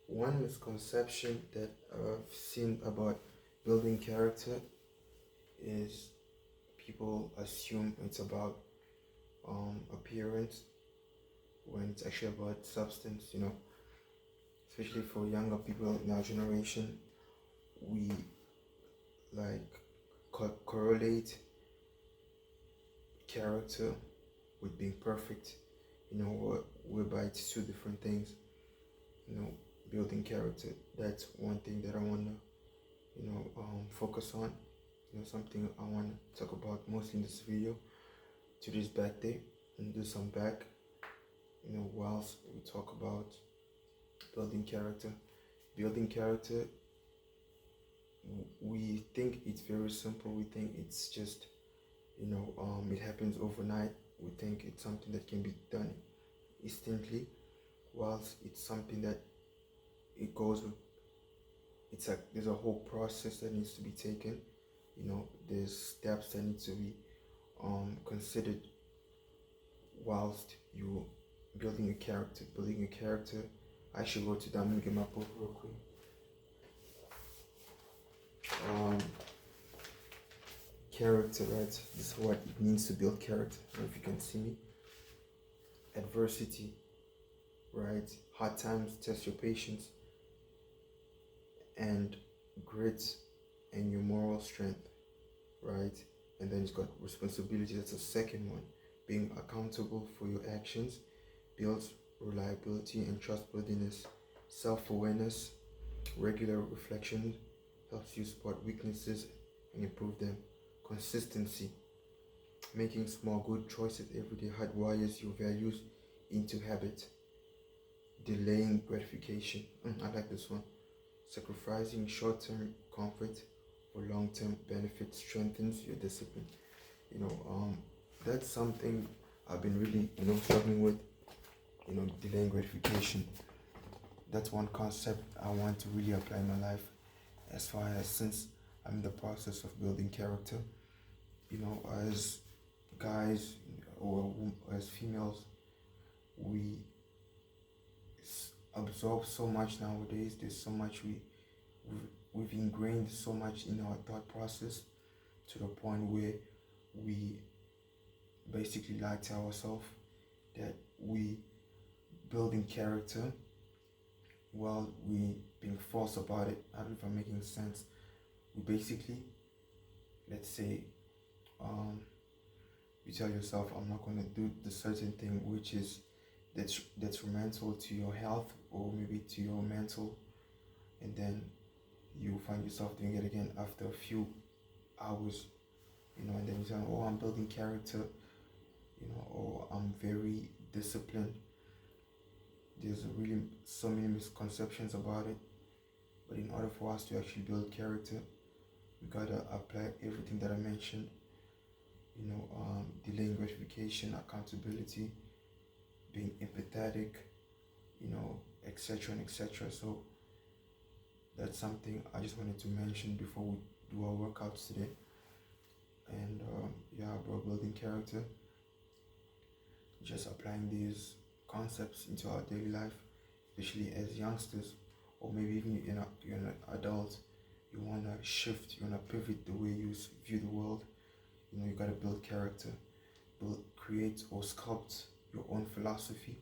One misconception that I've seen about building character is people assume it's about appearance when it's actually about substance, especially for younger people in our generation. We like correlate character with being perfect, whereby it's two different things, you know, building character. That's one thing that I want to, focus on, something I want to talk about mostly in this video. Today's back day and do some back, whilst we talk about building character. Building character, we think it's very simple. We think it's just, it happens overnight. We think it's something that can be done instantly, whilst it's something that it goes with. There's a whole process that needs to be taken. There's steps that need to be considered whilst you building a character. I should wrote it down. Let me get my book real quick. Character, right? This is what it means to build character. I don't know if you can see me. Adversity, right? Hard times test your patience, and grit and your moral strength, right? And then it's got responsibility. That's the second one. Being accountable for your actions builds reliability and trustworthiness. Self-awareness, regular reflection helps you spot weaknesses and improve them. Consistency, making small good choices every day hardwires your values into habit. Delaying gratification, I like this one. Sacrificing short-term comfort for long-term benefit strengthens your discipline. That's something I've been really, struggling with. Delaying gratification. That's one concept I want to really apply in my life, as far as since I'm in the process of building character. As guys or as females, we absorb so much nowadays. There's so much we've ingrained so much in our thought process, to the point where we basically lie to ourselves that we building character while we being false about it. I don't know if I'm making sense. We basically, let's say, you tell yourself, I'm not going to do the certain thing which is that's detrimental to your health or maybe to your mental, and then you find yourself doing it again after a few hours, and then you say, oh, I'm building character, or I'm very disciplined. There's really so many misconceptions about it, but in order for us to actually build character, we gotta apply everything that I mentioned. Delaying gratification, accountability, being empathetic, etc. and etc. So that's something I just wanted to mention before we do our workouts today. And about building character, just applying these concepts into our daily life, especially as youngsters, or maybe even you're an adult. You want to shift, you want to pivot the way you view the world. You got to build character, create or sculpt your own philosophy.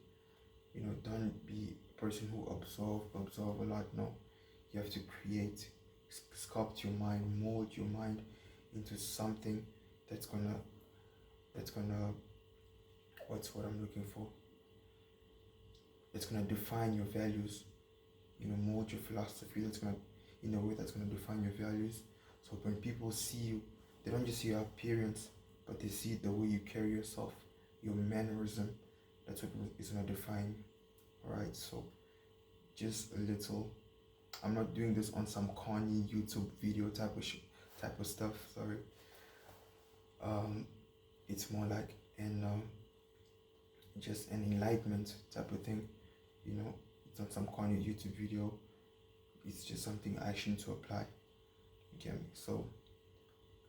Don't be a person who absorb a lot. No, you have to create, sculpt your mind, mold your mind into something that's gonna what's what I'm looking for. It's gonna define your values. Mold your philosophy. That's gonna, in a way, that's gonna define your values. So when people see you, they don't just see your appearance, but they see the way you carry yourself, your mannerism. That's what is gonna define you. Alright, so just a little. I'm not doing this on some corny YouTube video type of stuff. Sorry. It's more like just an enlightenment type of thing. It's not some corny YouTube video. It's just something I actually need to apply. Okay, so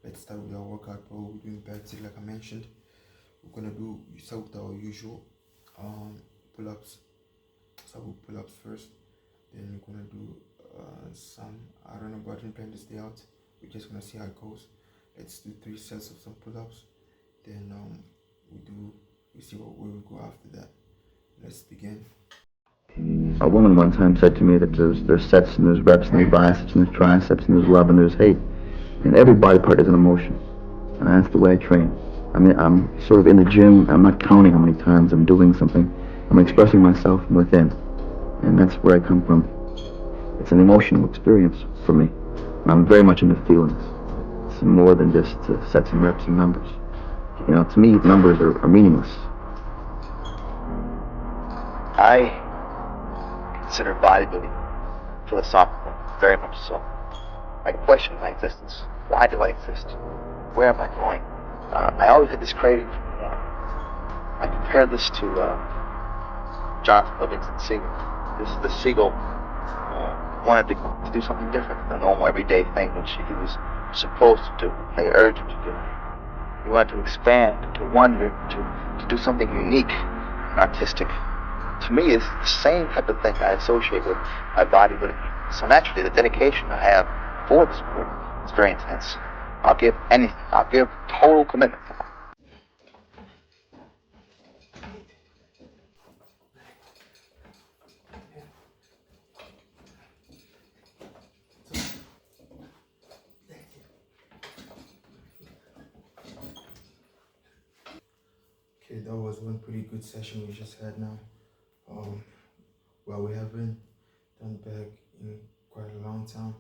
let's start with our workout, bro. We're doing back sit like I mentioned. We're gonna start with our usual pull-ups. So we'll pull-ups first, then gonna do some, I don't know, button plan this day out. We're just gonna see how it goes. Let's do 3 sets of some pull-ups. Then we see where we go after that. Let's begin. A woman one time said to me that there's sets and there's reps and there's biceps and there's triceps and there's love and there's hate. And every body part is an emotion. And that's the way I train. I mean, I'm sort of in the gym. I'm not counting how many times I'm doing something. I'm expressing myself from within. And that's where I come from. It's an emotional experience for me. And I'm very much into feelings. It's more than just sets and reps and numbers. You know, to me, numbers are meaningless. I consider bodybuilding philosophical, very much so. I question my existence. Why do I exist? Where am I going? I always had this craving for more. I compare this to Jonathan Livingston Seagull. This is the seagull wanted to do something different than the normal everyday thing which he was supposed to do. They urged him to do. He wanted to expand, to wonder, to do something unique and artistic. To me, it's the same type of thing I associate with my bodybuilding. So naturally, the dedication I have for the sport is very intense. I'll give anything. I'll give total commitment. Okay, that was one pretty good session we just had now. Well, we haven't done back in quite a long time,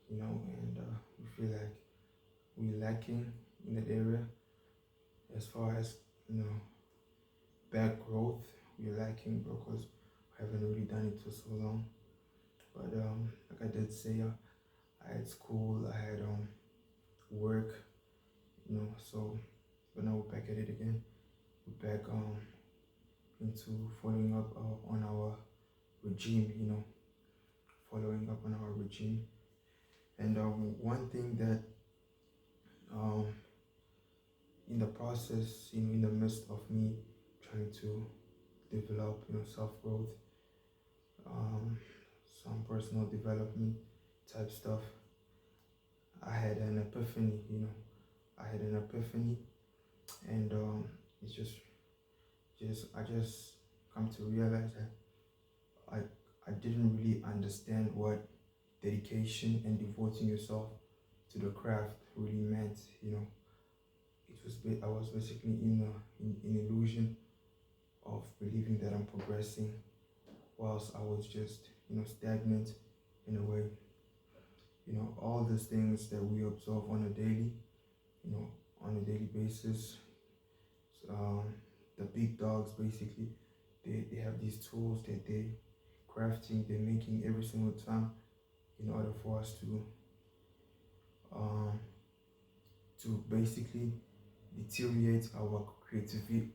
and we feel like we're lacking in that area as far as, back growth. We're lacking because we haven't really done it for so long. But like I did say, I had school, I had work, so but now we're back at it again. We're back into following up on our regime, following up on our regime. And one thing that in the process, in the midst of me trying to develop, self-growth, some personal development type stuff, I had an epiphany, and it's I just come to realize that I didn't really understand what dedication and devoting yourself to the craft really meant. I was basically in illusion of believing that I'm progressing, whilst I was just stagnant in a way. All these things that we observe on a daily basis. Um, the big dogs basically, they have these tools that they're making every single time in order for us um, to basically deteriorate our creativity,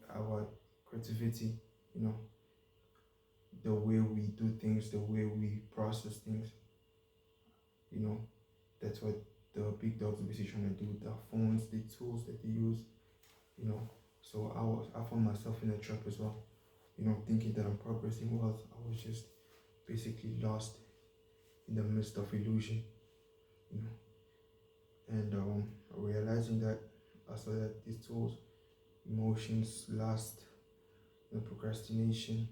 the way we do things, the way we process things. you know that's what the big dogs are basically trying to do with their phones, the tools that they use. So I found myself in a trap as well, thinking that I'm progressing well. I was just basically lost in the midst of illusion, you know and realizing that I saw that these tools, emotions, lust, procrastination,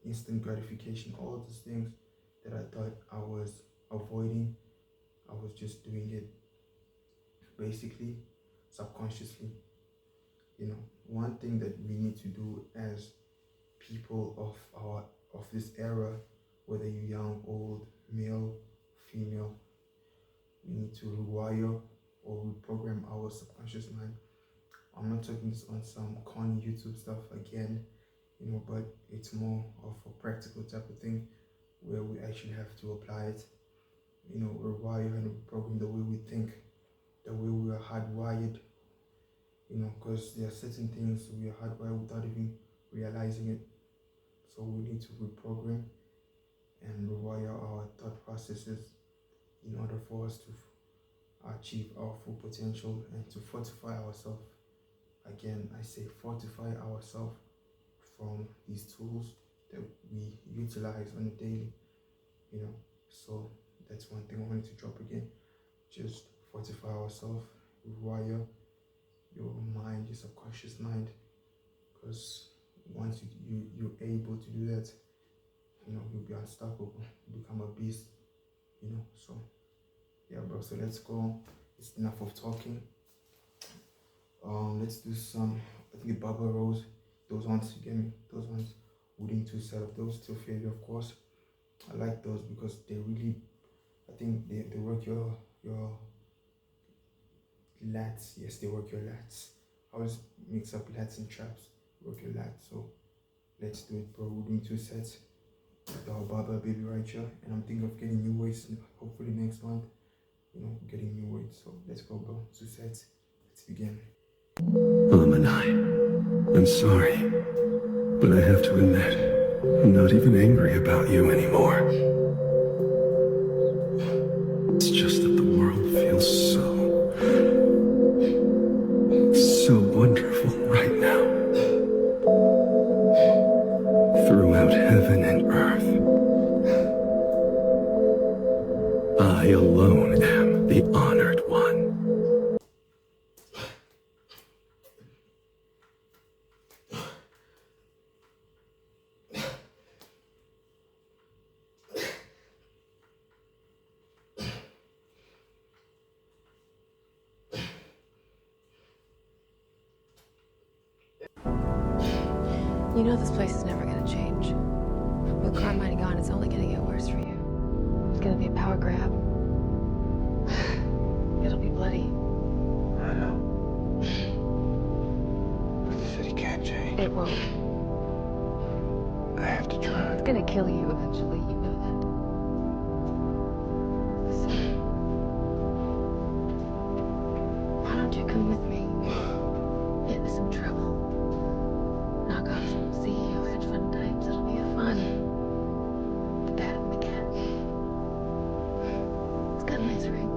instant gratification, all these things that I thought I was avoiding, I was just doing it basically subconsciously. One thing that we need to do as people of this era, whether you're young, old, male, female, we need to rewire or reprogram our subconscious mind. I'm not talking this on some corny YouTube stuff again, but it's more of a practical type of thing where we actually have to apply it, rewire and reprogram the way we think, the way we are hardwired, because there are certain things we are hardwired without even realizing it. So we need to reprogram and rewire our thought processes in order for us to achieve our full potential and to fortify ourselves. Again, I say fortify ourselves from these tools that we utilize on a daily, you know. So that's one thing I wanted to drop again. Just fortify ourselves, rewire your mind, your subconscious mind, because once you're able to do that, you know, you'll be unstoppable, become a beast, you know. So yeah, bro, so let's go. It's enough of talking. Let's do some, I think the Baba Rose, those ones, you get me, those ones, wooden two set of those, till failure, of course. I like those because they really, I think they work your lats. Yes, they work your lats. I always mix up lats and traps, work your lats. So let's do it, bro. We're doing two sets with our Baba baby right here, and I'm thinking of getting new weights hopefully next month, you know, getting new weights. So let's go, bro. Two sets, let's begin. Amanai, I'm sorry, but I have to admit, I'm not even angry about you anymore. It's just that the world feels so wonderful right now. Throughout heaven and earth, I alone am the honored one. You know this place is never gonna change. With Carmine gone, it's only gonna get worse for you. It's gonna be a power grab. It'll be bloody. I know. But the city can't change. It won't. I have to try. It's gonna kill you eventually, you know that. Listen. Why don't you come with me? Get into some trouble. Knock off some CEO hedge fund types. It'll be fun. The bat and the cat. It's got a nice ring.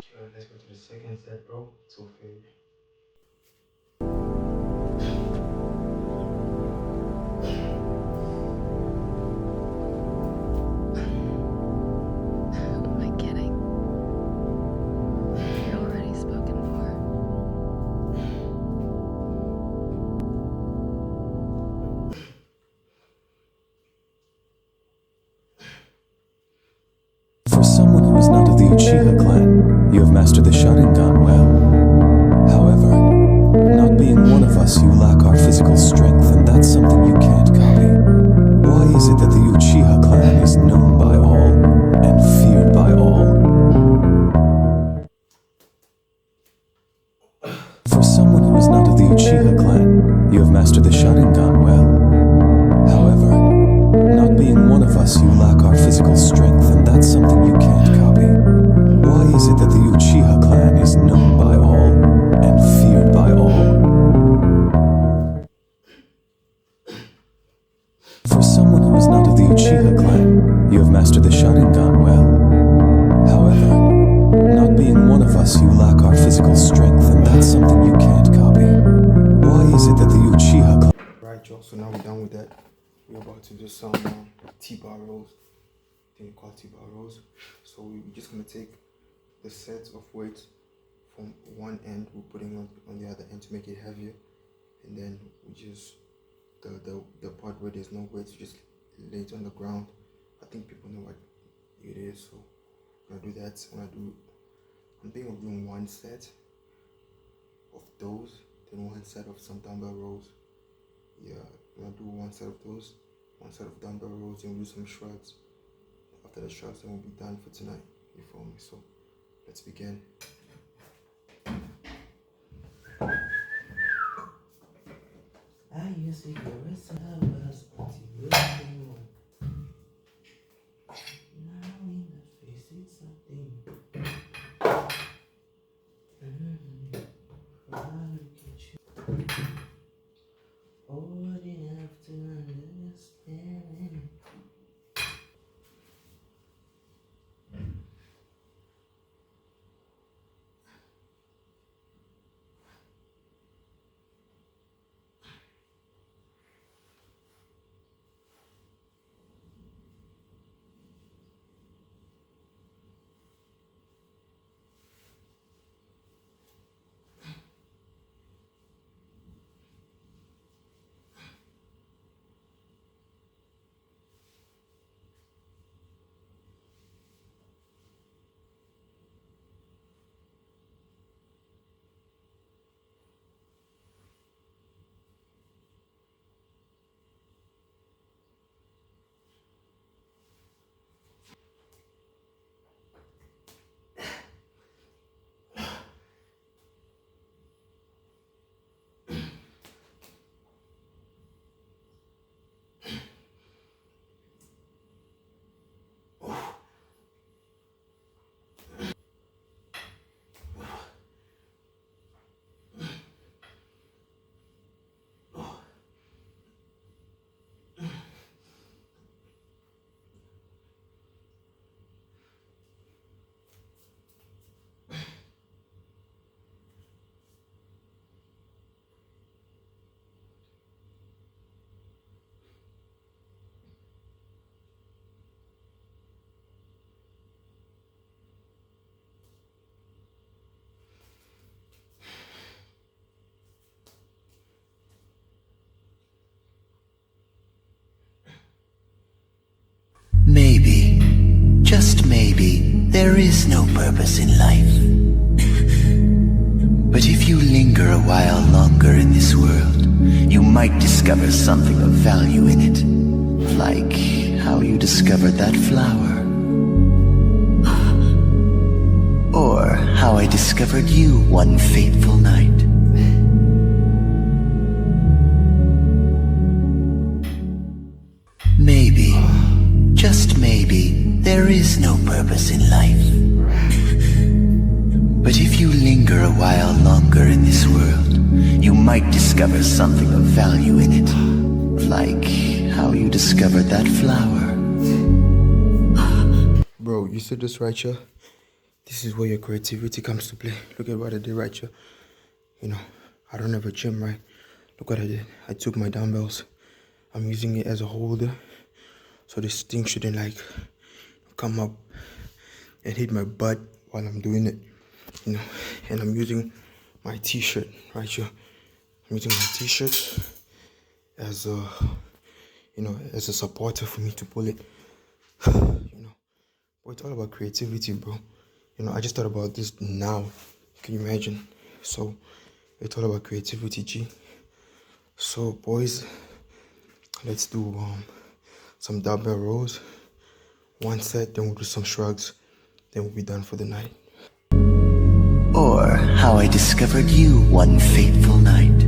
Sure, let's go to the second set, bro. Till failure. Who am I kidding? You're already spoken for. For someone who is not of the Uchiha clan, you have mastered the Sharingan well. However, not being one of us, you lack our physical strength, and that's something you can't copy. Why is it that the Uchiha clan is known by all and feared by all? For someone who is not of the Uchiha clan, you have mastered the Sharingan well. However, not being one of us, you lack our physical strength, and that's something you can't copy. Why is it that the Uchiha clan is known by all and feared by all? For someone who is not of the Uchiha clan, you have mastered the Sharingan well. However, not being one of us, you lack our physical strength, and that's something you can't copy. Why is it that the Uchiha clan... Right, y'all. So now we're done with that. We're about to do some T-bar rolls. I think we call T-bar rolls. So we're just gonna take the sets of weights from one end, we're putting on the other end to make it heavier, and then we just the part where there's no weights, just lay it on the ground. I think people know what it is, so I'm gonna do that. I'm thinking of doing one set of those, then one set of some dumbbell rolls. Yeah, I'm gonna do one set of those, one set of dumbbell rolls, and we'll do some shrugs. After the shrugs, then we'll be done for tonight. You feel me? So let's begin. I used to go as I was until you came on. Now in the face it's something. I look at you. Old enough to understand. Maybe, just maybe, there is no purpose in life. But if you linger a while longer in this world, you might discover something of value in it. Like how you discovered that flower. Or how I discovered you one fateful night. Maybe, just maybe, there is no purpose in life. But if you linger a while longer in this world, you might discover something of value in it. Like how you discovered that flower. Bro, you see this right here? This is where your creativity comes to play. Look at what I did right here. You know, I don't have a gym, right? Look what I did. I took my dumbbells. I'm using it as a holder. So this thing shouldn't like come up and hit my butt while I'm doing it. You know, and I'm using my t-shirt right here. I'm using my t-shirt as a, you know, as a supporter for me to pull it. You know, but it's all about creativity, bro. You know, I just thought about this now. Can you imagine? So it's all about creativity, G. So boys, let's do some dumbbell rows. One set, then we'll do some shrugs. Then we'll be done for the night. Or how I discovered you one fateful night.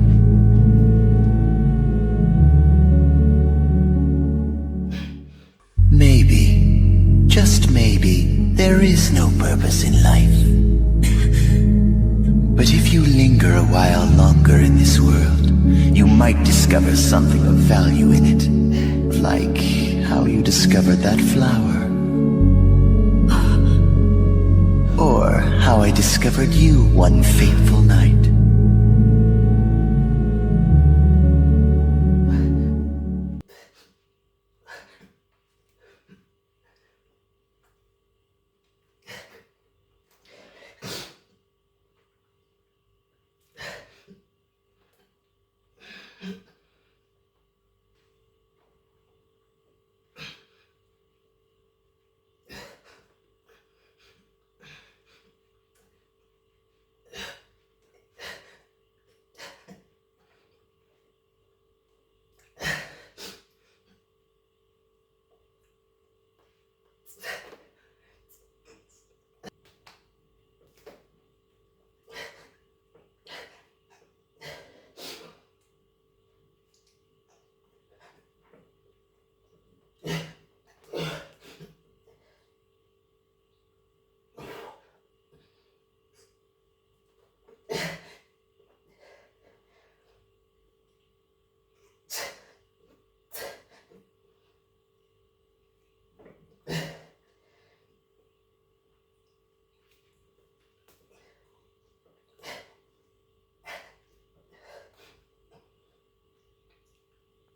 Maybe, just maybe, there is no purpose in life. But if you linger a while longer in this world, you might discover something of value in it. Like how you discovered that flower. Or how I discovered you one fateful night.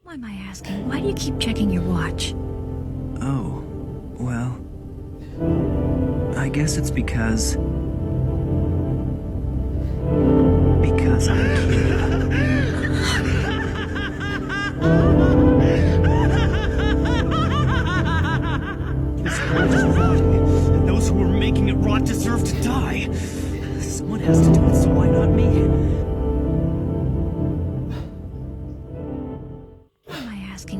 Why am I asking? Why do you keep checking your watch? Oh, well, I guess it's because I'm a kid. This world is rotting, and those who are making it rot deserve to die. Someone has to do it, so why not me?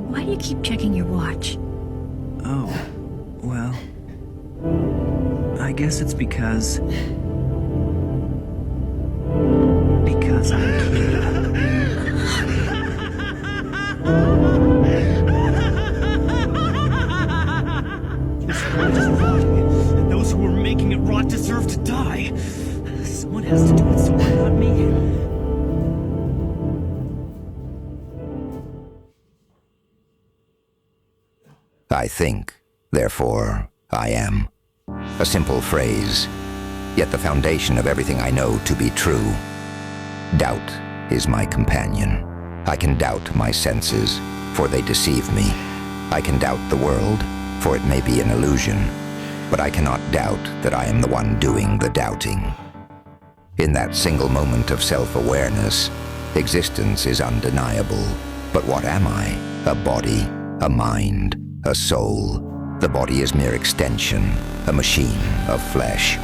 Why do you keep checking your watch? Oh, well, I guess it's because I'm a kid. deserve to die. Someone has to do it, so why not me? I think, therefore I am. A simple phrase, yet the foundation of everything I know to be true. Doubt is my companion. I can doubt my senses, for they deceive me. I can doubt the world, for it may be an illusion. But I cannot doubt that I am the one doing the doubting. In that single moment of self-awareness, existence is undeniable. But what am I? A body, a mind, a soul. The body is mere extension, a machine of flesh.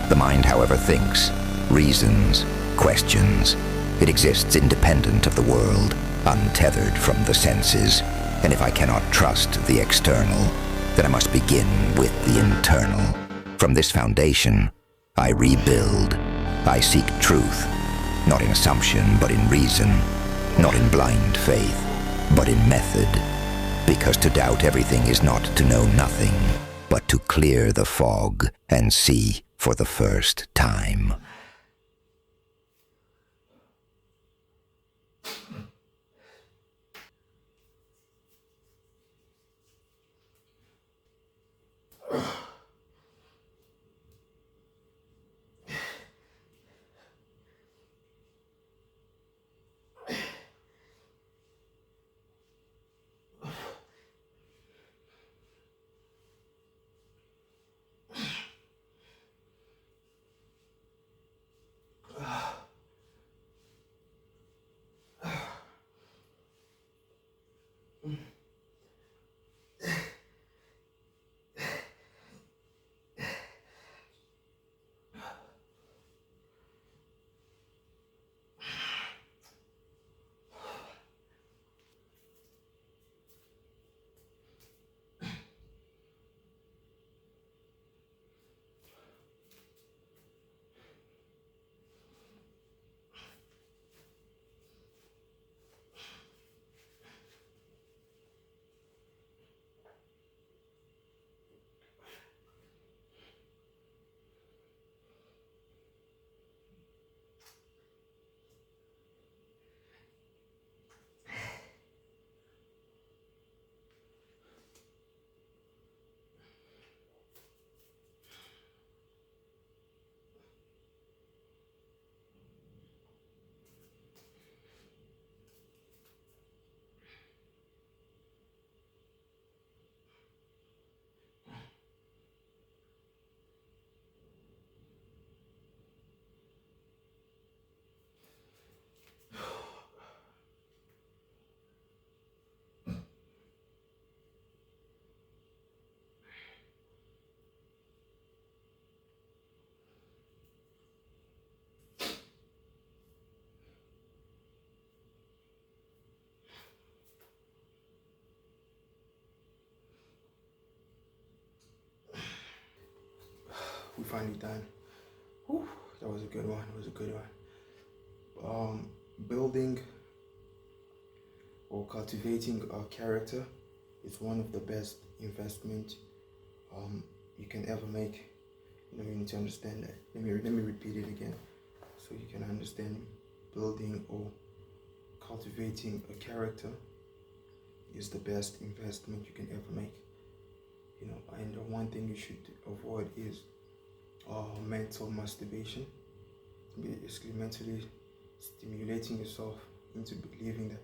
The mind, however, thinks, reasons, questions. It exists independent of the world, untethered from the senses. And if I cannot trust the external, then I must begin with the internal. From this foundation, I rebuild. I seek truth, not in assumption, but in reason, not in blind faith, but in method. Because to doubt everything is not to know nothing, but to clear the fog and see for the first time. We finally done. Whew, that was a good one. It was a good one. Building or cultivating a character is one of the best investment you can ever make. You need to understand that. Let me repeat it again, so you can understand. Building or cultivating a character is the best investment you can ever make. And the one thing you should avoid is mental masturbation. Basically, mentally stimulating yourself into believing that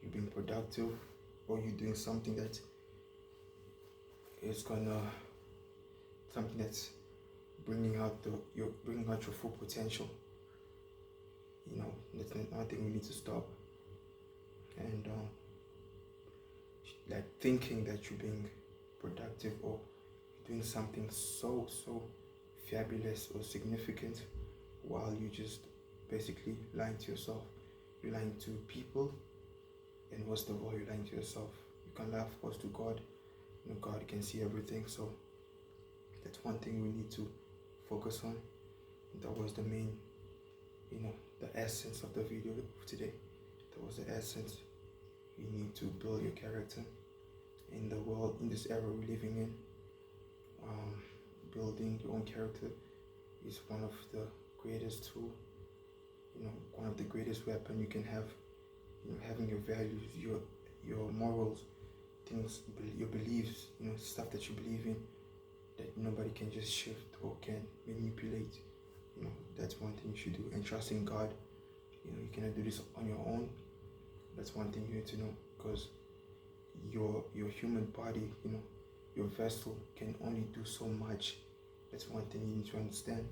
you're being productive or you're doing something that is something that's bringing out your full potential. That's nothing we need to stop. And like thinking that you're being productive or doing something so fabulous or significant while you just basically lying to yourself. You're lying to people, and worst of all, you're lying to yourself. You can lie, of course, to God. God can see everything, so that's one thing we need to focus on. That was the main, the essence of the video of today. That was the essence. You need to build your character in the world, in this era we're living in. Building your own character is one of the greatest tool, one of the greatest weapon you can have. Having your values, your morals, things, your beliefs, stuff that you believe in, that nobody can just shift or can manipulate. That's one thing you should do. And trust in God. You cannot do this on your own. That's one thing you need to know, because your human body, your vessel can only do so much. That's one thing you need to understand.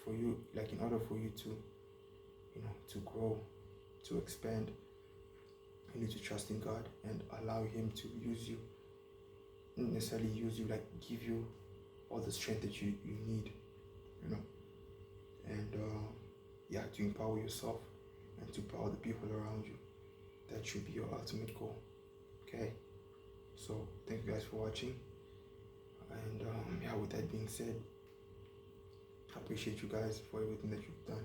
For you, like in order for you to, to grow, to expand, you need to trust in God and allow Him to use you. Not necessarily use you, like give you all the strength that you need, and to empower yourself and to empower the people around you. That should be your ultimate goal. Okay, so thank you guys for watching, and with that being said, I appreciate you guys for everything that you've done,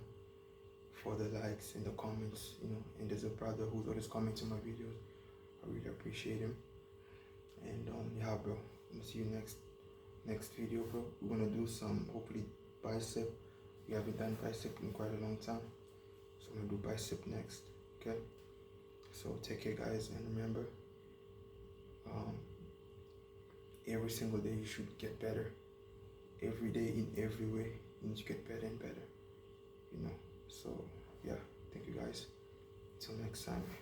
for the likes and the comments, and there's a brother who's always commenting my videos. I really appreciate him. And bro, I'm gonna see you next video, bro. We're gonna do some, hopefully, bicep. We haven't done bicep in quite a long time, so I'm gonna do bicep next. Okay, so take care, guys, and remember, every single day you should get better. Every day, in every way, you need to get better and better. So yeah, thank you guys. Until next time.